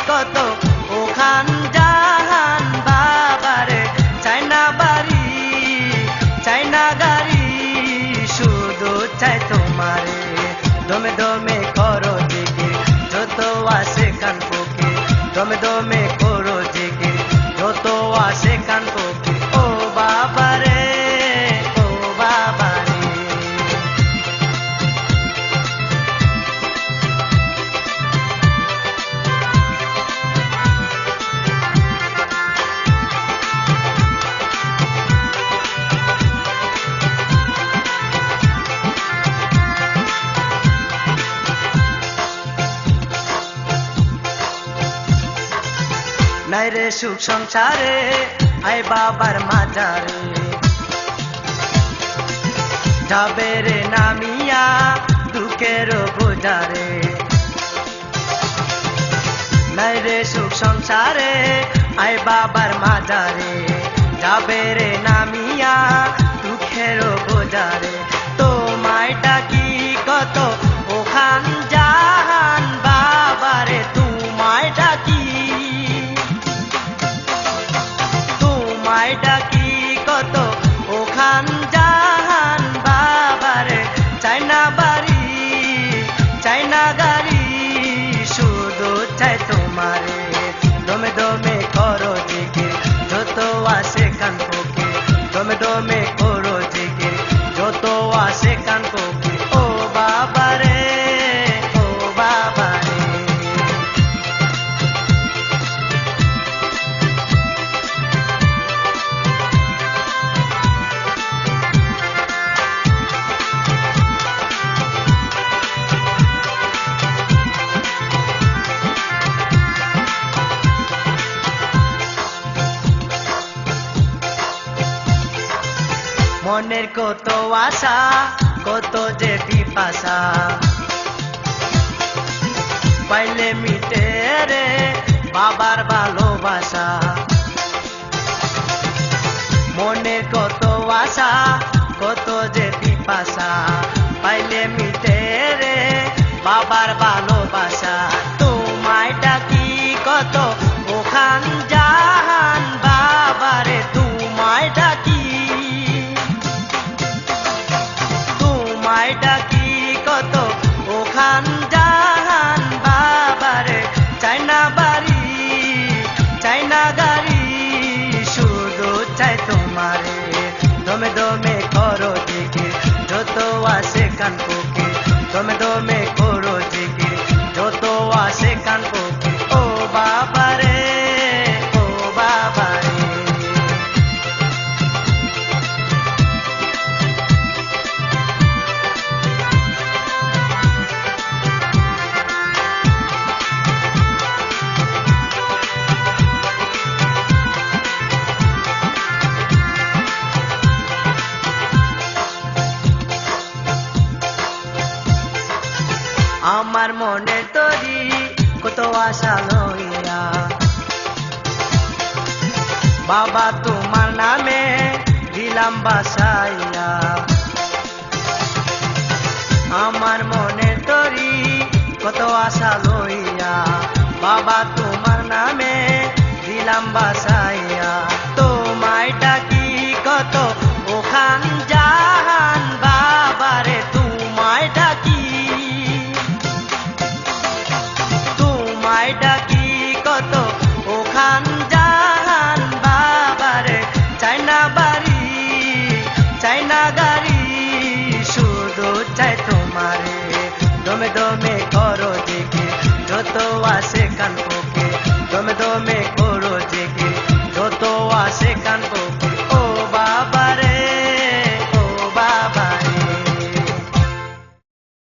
কত ওখান জাহান বাবারে চাইনা বাড়ি চাইনা গাড়ি শুধু চাই তোমারে দমে দমে করো জিকির যত আসে কান পক্ষে দমে দমে করো জিকির যত আসে কান পক্ষে ও বাবারে ও বাবারে নাই রে সুখ সংসারে আই বাবার মাজারে যাবে রে নামিয়া দুঃখের বোঝারে নাই রে সুখ সংসারে আই বাবার মাজারে যাবে রে নামিয়া দুঃখের বোঝারে তোমায় ডাকি কত ওখান জাহান বাবারে তোমায় ডাকি ডাকি কত ওখান জাহান বাবারে চাইনা বাড়ি চাইনা গাড়ি শুধু চাই তোমারে দমে দমে করো জিকির যত আসে কান পক্ষে দমে দমে করো জিকির যত আসে কান পক্ষে ও বাবারে ও বাবারে মনের কত আশা কত যে পিপাসা পাইলে মিটে রে বাবার ভালোবাসা মনের কত আশা কত যে পিপাসা পাইলে মিটে রে বাবার ভালোবাসা তোমায় ডাকি কত ওখান জাহান বাবারে তোমায় ডাকি ডাকি কত ওখান জাহান বাবারে চাইনা বাড়ি চাইনা গাড়ি শুধু চাই তোমারে দমে দমে করো জিকির যত আসে কান পক্ষে দমে দমে করো জিকির যত আসে কান পক্ষে ও বাবারে ও বাবারে আমার মনে তরি কত আশা লইয়া বাবা তোমার নামে দিলাম বাসাইয়া আমার মনে তরি কত আশা লইয়া বাবা তোমার নামে দিলাম বাসাইয়া তোমায় ডাকি কত ওখান জাহান বাবারে তোমায় ডাকি ডাকি কত ওখান জাহান বাবারে চাইনা বাড়ি চাইনা গাড়ি শুধু চাই তোমারে দমে দমে করো জিকির যত আসে কান